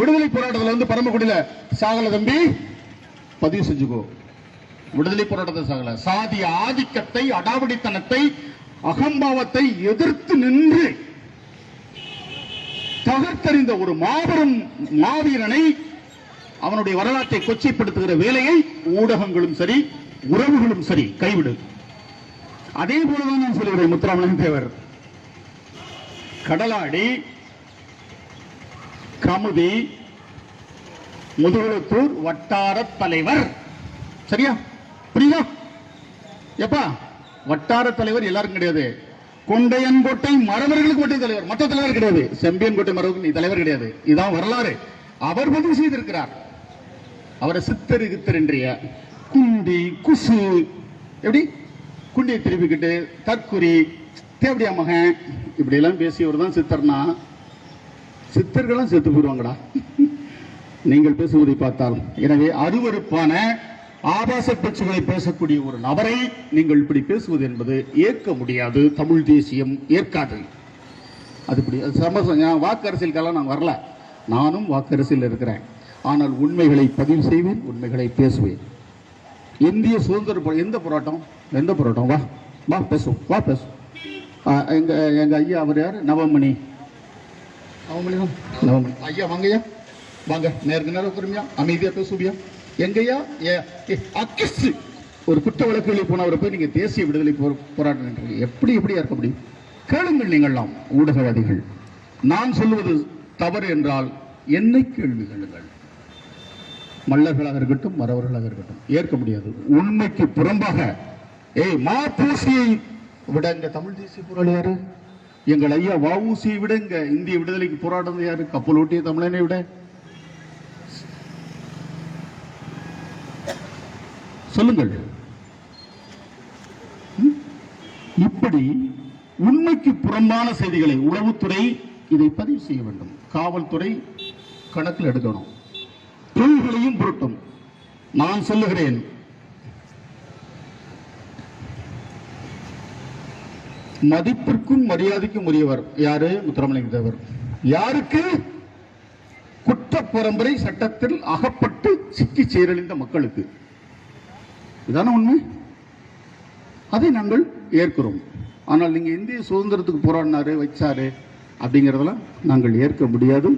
விடுதலை போராட்டத்தில் வந்து பரமக்குடியில சாகல தம்பி, பதிவு செஞ்சுக்கோ. விடுதலை போராட்டத்தை சாகல, சாதிய ஆதிக்கத்தை, அடாவடித்தனத்தை, அகம்பாவத்தை எதிர்த்து நின்று தகர்த்தறிந்த ஒரு மாபெரும் மாவீரனை, அவனுடைய வரலாற்றை கொச்சைப்படுத்துகிற வேலையை ஊடகங்களும் சரி, உறவுகளும் சரி கைவிடு. அதே போலதான் நான் சொல்லுகிறேன். முத்துராமலிங்க தேவர் கடலாடி, கமுதி, முதுகுளத்தூர் வட்டார தலைவர். சரியா? புரியுதா? எப்பா வட்டார தலைவர் எல்லாரும் கிடையாது. கொண்டையன்கோட்டை மறவர்களுக்கு மட்டும் தலைவர், மற்ற தலைவர் கிடையாது. செம்பியன் கோட்டை மறவருக்கு நீ தலைவர் கிடையாது. இதுதான் வரலாறு. அவர் பதிவு செய்திருக்கிறார். அவரை சித்தரு கித்தர் என்றிய குண்டி குசு, எப்படி குண்டியை திருப்பிக்கிட்டு தற்குறி தேவடியா மகன் இப்படி எல்லாம் பேசியவர் தான் சித்தர்னா, சித்தர்களும் செத்து போயிடுவாங்கடா நீங்கள் பேசுவதை பார்த்தால். எனவே அருவருப்பான ஆபாச பேச்சுகளை பேசக்கூடிய ஒரு நபரை நீங்கள் இப்படி பேசுவது என்பது ஏற்க முடியாது. தமிழ் தேசியம் ஏற்காது. அதுபடி சமசம். வாக்கு அரசியலுக்கெல்லாம் நான் வரல, நானும் வாக்கரசில் இருக்கிறேன். ஆனால் உண்மைகளை பதிவு செய்வேன், உண்மைகளை பேசுவேன். இந்திய சுதந்திர எந்த போராட்டம், எந்த போராட்டம்? வா வா பேசுவோம், வா பேசுவோம். எங்க ஐயா அவர் யார்? நவமணி. நவமணி ஐயா வாங்கய்யா, வாங்க. நேருக்கு நேரம் உட்காருமையா, அமைதியா பேசுவியா? எங்கய்யா அக்கிஸ்ட் ஒரு குற்ற வழக்குகளில் போனவரை போய் நீங்க தேசிய விடுதலை போராட்டம் எப்படி எப்படியா இருக்க முடியும்? கேளுங்கள் நீங்கள்லாம் ஊடகவாதிகள். நான் சொல்லுவது தவறு என்றால் என்னை கேள்வி கேளுங்கள். மல்லர்களாக இருக்கட்டும், மறவர்களாக இருக்கட்டும், ஏற்க முடியாது. உண்மைக்கு புறம்பாக மாப்பூசியை விட இங்க தமிழ் தேசிய போராளி யாரு? எங்கள் ஐயா வஉசியை விட இங்க இந்திய விடுதலைக்கு போராடுறது யாரு? கப்பல் ஓட்டிய தமிழனை விட. சொல்லுங்கள். இப்படி உண்மைக்கு புறம்பான செய்திகளை உளவுத்துறை இதை பதிவு செய்ய வேண்டும். காவல்துறை கணக்கில் எடுக்கணும். தொழில்களையும் புரட்டும். நான் சொல்லுகிறேன், மதிப்பிற்கும் மரியாதைக்கும் உரியவர் யாரு? முத்துராமலிங்க தேவர். யாருக்கு? குற்ற பரம்பரை சட்டத்தில் அகப்பட்டு சிக்கி சீரழிந்த மக்களுக்கு. இதான உண்மை. அதை நாங்கள் ஏற்கிறோம். ஆனால் நீங்க இந்திய சுதந்திரத்துக்கு போராடினாரு, வச்சாரு அப்படிங்கிறதெல்லாம் நாங்கள் ஏற்க முடியாது.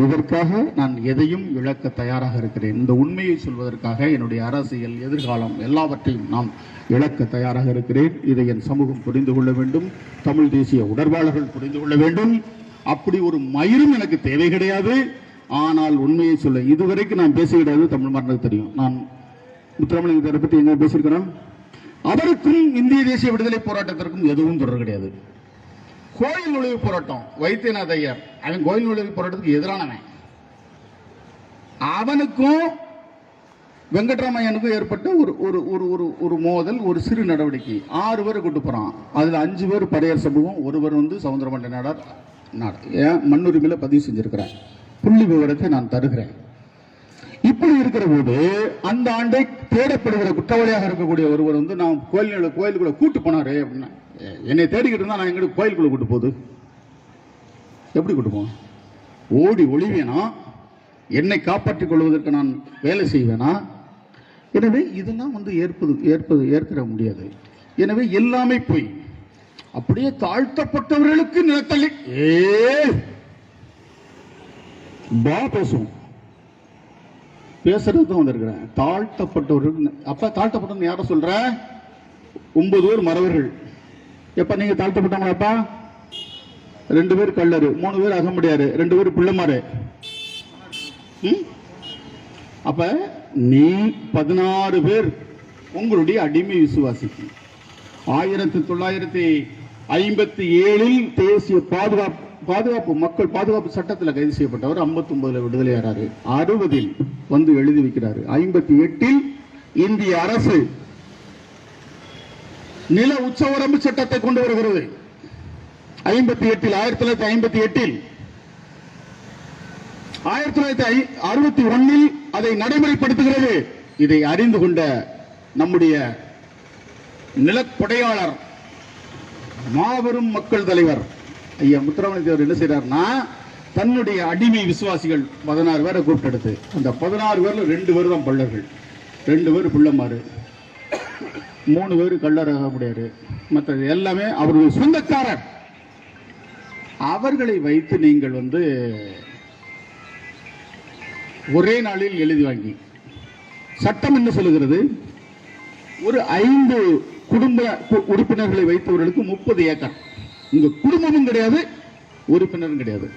இதற்காக நான் எதையும் இழக்க தயாராக இருக்கிறேன். இந்த உண்மையை சொல்வதற்காக என்னுடைய அரசியல், எதிர்காலம் எல்லாவற்றையும் நாம் இழக்க தயாராக இருக்கிறேன். இதை என் சமூகம் புரிந்து கொள்ள வேண்டும். தமிழ் தேசிய உணர்வாளர்கள் புரிந்து கொள்ள வேண்டும். அப்படி ஒரு மயிரும் எனக்கு தேவை கிடையாது. ஆனால் உண்மையை சொல்ல இதுவரைக்கும் நான் பேசுகிறது தமிழ் மரணத்துக்கு தெரியும். நான் முத்துராமலிங்க தேவரை பற்றி எங்க பேசியிருக்கிறேன்? அவருக்கும் இந்திய தேசிய விடுதலை போராட்டத்திற்கும் எதுவும் தொடர்பு கிடையாது. கோயில் நுழைவு போராட்டம், வைத்தியநாத ஐயர், அவன் கோயில் நுழைவு போராட்டத்துக்கு எதிரானவன். அவனுக்கும் வெங்கட்ராமையனுக்கும் ஏற்பட்ட ஒரு மோதல், ஒரு சிறு நடவடிக்கை. 6 பேர் கூட்டு போறான். அதுல 5 பேர் படையர் சமூகம், ஒருவர் சவுந்தரமண்ட நாடார். மண்ணுரிமையில பதிவு செஞ்சிருக்கிறேன். புள்ளி விவரத்தை நான் தருகிறேன். இப்படி இருக்கிற போது அந்த ஆண்டை தேடப்படுகிற குற்றவாளியாக இருக்கக்கூடிய ஒருவர் நான் கோயிலுக்குள்ள கூட்டு போனாரு அப்படின்னா, என்னை தேடிக்கிட்டு இருந்தா நான் எங்கிட்ட கோயிலுக்குள்ள கூட்டு போகுது? எப்படி கூட்டு போவேன்? ஓடி ஒளிவேனா? என்னை காப்பாற்றிக் கொள்வதற்கு நான் வேலை செய்வேனா? எனவே இதெல்லாம் ஏற்கிற முடியாது. எனவே எல்லாமே போய் அப்படியே தாழ்த்தப்பட்டவர்களுக்கு நிலத்தள்ளி பேசுவோம். பேசுறது வந்திருக்கிறேன். தாழ்த்தப்பட்டவர்கள். அப்ப தாழ்த்தப்பட்டவங்க யார சொல்ற? 9 பேர் மறவர்கள். எப்ப நீங்க தாழ்த்தப்பட்டவங்களாப்பா? 2 பேர் கள்ளரு, 3 பேர் அகமுடியாரு, 2 பேர் பிள்ளைமாரு. அப்ப நீ 16 பேர் உங்களுடைய அடிமை விசுவாசிக்கு. 1957 தேசிய பாதுகாப்பு மக்கள் பாதுகாப்பு சட்டத்தில் கைது செய்யப்பட்டவர். 59 விடுதலையாராரு. 60 வந்து எழுதி வைக்கிறாரு. 58 இந்திய அரசு நில உச்சவரம்பு சட்டத்தை கொண்டு வருகிறது. 1958 1961 அதை நடைமுறைப்படுத்துகிறது. இதை அறிந்து கொண்ட நம்முடைய நிலக்கொடையாளர், மாபெரும் மக்கள் தலைவர் ஐயா முத்துராமலிங்க தேவர் என்ன செய்யறாருன்னா, தன்னுடைய அடிமை விசுவாசிகள் 16 பேரை கூப்பிட்டு அந்த 16 பேர்ல 2 பேர் தான் பள்ளர்கள், 2 பேர் பிள்ளைமாறு, 3 பேர் கள்ளராக முடியாது, மற்றது எல்லாமே அவர்கள் சொந்தக்காரர். அவர்களை வைத்து நீங்கள் ஒரே நாளில் எழுதி வாங்கி, சட்டம் என்ன சொல்லுகிறது, ஒரு 5 குடும்ப உறுப்பினர்களை வைத்தவர்களுக்கு 30 ஏக்கர். உங்க குடும்பமும் கிடையாது, உறுப்பினரும் கிடையாது.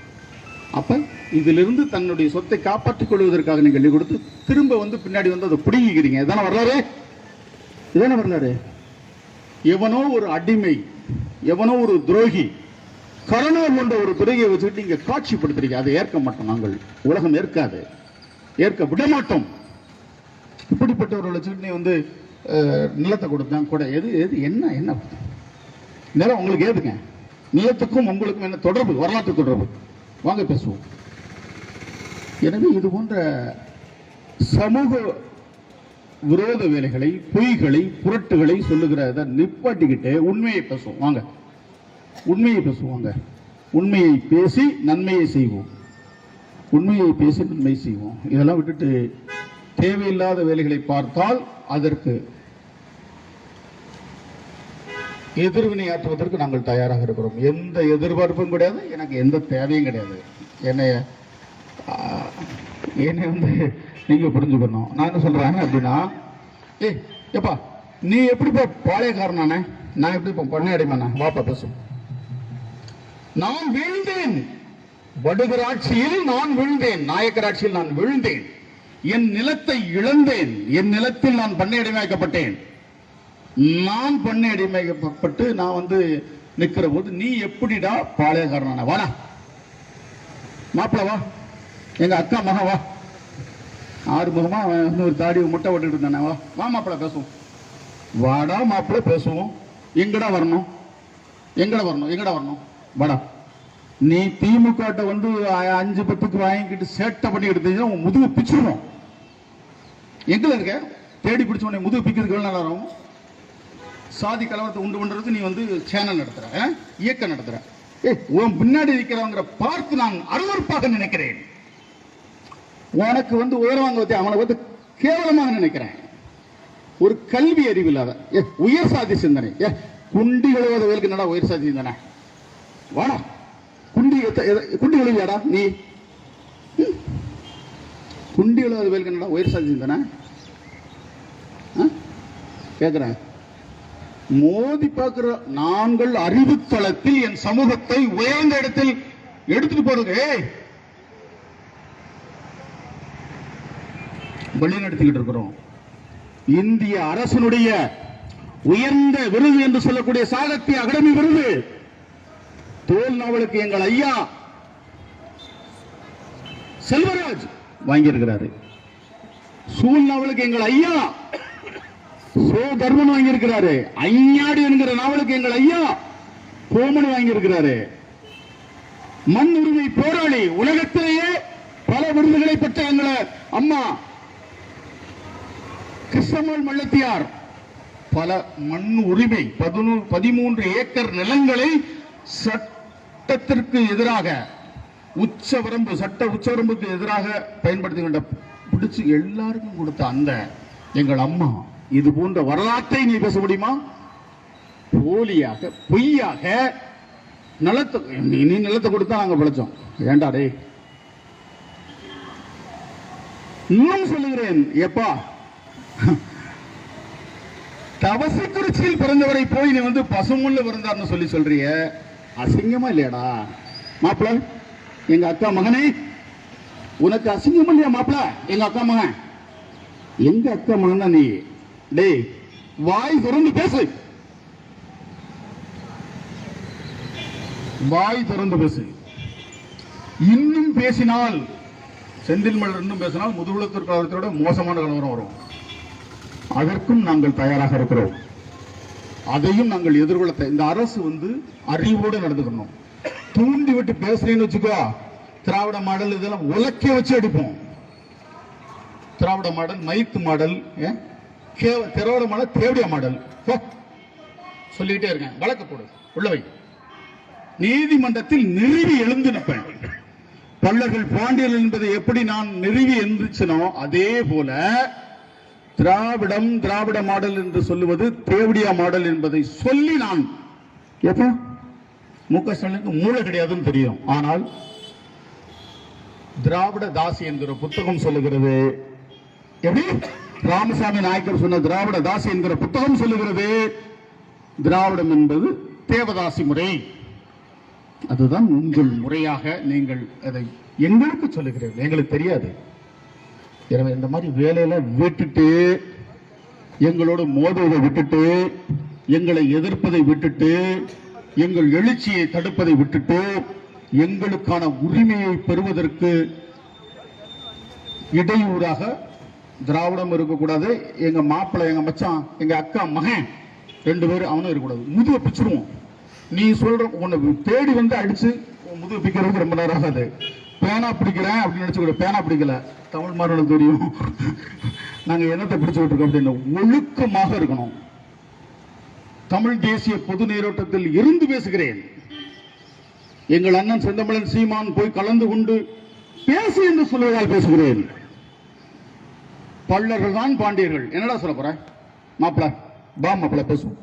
அப்ப இதிலிருந்து தன்னுடைய சொத்தை காப்பாற்றிக் கொள்வதற்காக நீங்கள் எழுதி கொடுத்து திரும்ப பின்னாடி அதை பிடிக்கிறீங்க. இதான வரலாறு, இதான வரலாறு. எவனோ ஒரு அடிமை, எவனோ ஒரு துரோகி, கரோனா போன்ற ஒரு துறையை வச்சுக்கிட்டு நீங்க காட்சிப்படுத்துறீங்க. அதை ஏற்க மாட்டோம், நாங்கள் உலகம் ஏற்காது, ஏற்க விட மாட்டோம். இப்படிப்பட்டவர்களை வச்சுக்கிட்டு நீ நிலத்தை கொடுத்தான் கூட எது எது என்ன என்ன நிலம் உங்களுக்கு ஏதுங்க? நிலத்துக்கும் உங்களுக்கும் என்ன தொடர்பு? வரலாற்று தொடர்பு. வாங்க பேசுவோம். எனவே இது போன்ற சமூக விரோத வேலைகளை, பொய்களை, புரட்டுகளை சொல்லுகிறத நிப்பாட்டிக்கிட்டு உண்மையை பேசுவோம். வாங்க, உண்மையை பேசுவாங்க. உண்மையை பேசி நன்மையை செய்வோம். உண்மையை பேசி நன்மை செய்வோம். இதெல்லாம் விட்டுட்டு தேவையில்லாத வேலைகளை பார்த்தால் அதற்கு எதிர்வினை ஆற்றுவதற்கு நாங்கள் தயாராக இருக்கிறோம். எந்த எதிர்பார்ப்பும் கிடையாது, எனக்கு எந்த தேவையும் கிடையாது. என்னை நீங்க புரிஞ்சுக்கணும். நான் என்ன சொல்றேன் அப்படின்னா, எப்பா நீ எப்படிப்பா பாளையக்காரனானே, நான் எப்படி பண்ணையடிமானே, வாப்பா பேசும். நான் வீழ்ந்தேன், வடுகர் ஆட்சியில் நான் விழுந்தேன், நாயக்கர் ஆட்சியில் நான் விழுந்தேன், என் நிலத்தை இழந்தேன், என் நிலத்தில் நான் பண்ணை அடிமையாக்கப்பட்டேன். நான் பண்ணை அடிமையாக்கப்பட்டு நான் நிக்கிற போது நீ எப்படிடா பாளையக்காரனான? வாடா மாப்பிள, வா, எங்க அக்கா மக, வா, 6 முகமா ஒரு தாடி முட்டை ஓட்டுட்டு இருந்தானே, வா வா மாப்பிள பேசுவோம். வாடா மாப்பிள பேசுவோம். எங்கடா வரணும், எங்கடா வரணும், எங்கடா வரணும், வாடா. நீ திமுக 5-10 வாங்கிக்கிட்டு சேட்டை பண்ணி எடுத்தீங்கன்னா உன் முதுகு பிச்சுடும். எங்க இருக்க தேடி பிடிச்ச உடனே முதுகு பிக்கிறதுக்கு எவ்வளவு நல்லா இருக்கும்? சாதி கலவரத்தை உண்டு பண்றதுக்கு நீ சேனல் நடத்துற, இயக்கம் நடத்துற. உன் பின்னாடி இருக்கிறவங்க பார்த்து நான் அருவருப்பாக நினைக்கிறேன். உனக்கு உயர்வாங்க அவனை கேவலமாக நினைக்கிறேன். ஒரு கல்வி அறிவு இல்லாத உயர் சாதி சிந்தனை. குண்டி கழுவாத வேலுக்கு என்னடா உயர் சாதி சிந்தனை? வாடா, குண்டி கழுவியாடா நீ? குண்டி கழுவாத வேலுக்கு என்னடா உயர் சாதி சிந்தனை கேட்கிறேன். மோதி பார்க்கிற நாங்கள் அறிவுத்தளத்தில் என் சமூகத்தை உயர்ந்த இடத்தில் எடுத்துட்டு போறது வழி நடத்திக்கிட்டு இருக்கிறோம். இந்திய அரசனுடைய உயர்ந்த விருது என்று சொல்லக்கூடிய சாகித்ய அகாடமி விருது தோல் நாவலுக்கு எங்கள் ஐயா செல்வராஜ் வாங்கியிருக்கிறாரு. சூழ் நாவலுக்கு எங்கள் ஐயா சோ தர்மன் வாங்கியிருக்கிறாரு. ஐயாடி என்கிற நாவலுக்கு எங்கள் ஐயா கோமன் வாங்கியிருக்கிறாரு. மண் உரிமை போராளி, உலகத்திலேயே பல விருதுகளை பெற்ற எங்களை அம்மா கிருஷ்ணம்மாள் மல்லத்தியார் பல மண் உரிமை 13 ஏக்கர் நிலங்களை சட்டத்திற்கு எதிராக சட்ட உச்சவரம்புக்கு எதிராக பயன்படுத்தி பிடிச்சு எல்லாருக்கும் கொடுத்த அந்த எங்கள் அம்மா இது போன்ற வரலாற்றை நீ பேச முடியுமா? போலியாக, பொய்யாக நீ நிலத்தை கொடுத்தா நாங்க பிழைச்சோம். ஏண்டா டே, இன்னும் சொல்லுகிறேன், எப்பா தவசிக்குறிச்சியில் பிறந்தவரை போய் நீ பசுமுள்ள பிறந்தார்னு சொல்றிய, அசிங்கமா இல்லையாடா மாப்பிள? எங்க அக்கா மகனே, உனக்கு அசிங்கம் இல்லையா மாப்பிள? எங்க அக்கா மகன், எங்க அக்கா மகன் தான் நீ. டேய், வாய் திறந்து பேசு, வாய் திறந்து பேசு. இன்னும் பேசினால் செந்தில் மலர் இன்னும் பேசினால் முதுகுளத்தூர் கலவரத்தோட மோசமான கலவரம் வரும். அதற்கும் நாங்கள் தயாராக இருக்கிறோம். அதையும் நாங்கள் எதிர்கொள்ள இந்த அரசு அறிவோடு நடந்துக்கணும். தூண்டி விட்டு பேசுறேன்னு வச்சுக்கோ, திராவிட மாடல் இதெல்லாம் உலக்கே வச்சு அடிப்போம். திராவிட மாடல், மைத்து மாடல், திராவிட மாடல், தேவடியா மாடல் சொல்லிக்கிட்டே இருக்கேன். வழக்கு போடு, உள்ளவை நீதிமன்றத்தில் நிறுவி எழுந்து நிற்பேன். பல்லர்கள் பாண்டியர்கள் என்பதை எப்படி நான் நிறுவி எந்திரிச்சனோ அதே போல திராவிட மாடல் என்று சொல்லுவது தேவடியா மாடல் என்பதை சொல்லி நான் எப்போ மு.க. ஸ்டாலினுக்கு மூளை கிடையாதுன்னு தெரியும். ஆனால் திராவிட தாசி என்கிற புத்தகம் சொல்லுகிறது, எப்படி ராமசாமி நாயக்கர் சொன்ன திராவிட தாசி என்கிற புத்தகம் சொல்லுகிறது, திராவிடம் என்பது தேவதாசி முறை. அதுதான் உங்கள் முறையாக நீங்கள் அதை எங்களுக்கு சொல்லுகிறீர்கள், எங்களுக்கு தெரியாது. எனவே இந்த மாதிரி வேலையில விட்டுட்டு, எங்களோடு மோதுவதை விட்டுட்டு, எங்களை எதிர்ப்பதை விட்டுட்டு, எங்கள் எழுச்சியை தடுப்பதை விட்டுட்டு, எங்களுக்கான உரிமையை பெறுவதற்கு இடையூறாக திராவிடம் இருக்கக்கூடாது. எங்க மாப்பிள்ளை, எங்க மச்சான், எங்க அக்கா மகன் 2 பேரும் அவனும் இருக்கக்கூடாது. முதுக பிச்சிருவோம். நீ சொல்ற உன்னை தேடி வந்து அடிச்சு முதுகு பிக்கிறதுக்கு ரொம்ப நேரம் ஆகாது. பேனா பிடிக்கிறேன் அப்படின்னு நினைச்சு, பேனா பிடிக்கல, தமிழ் மாறனுக்கு தெரியும் நாங்க என்னத்தை பிடிச்சுட்டு இருக்கோம் அப்படின்னு. ஒழுக்கமாக இருக்கணும். தமிழ் தேசிய பொது நீரோட்டத்தில் இருந்து பேசுகிறேன். எங்கள் அண்ணன் செந்தமிழன் சீமான் போய் கலந்து கொண்டு பேசு என்று சொல்வதால் பேசுகிறேன். பல்லர்கள் தான் பாண்டியர்கள். என்னடா சொல்ல போற மாப்பிள்ள? பா மாப்பிள்ள பேசுவோம்.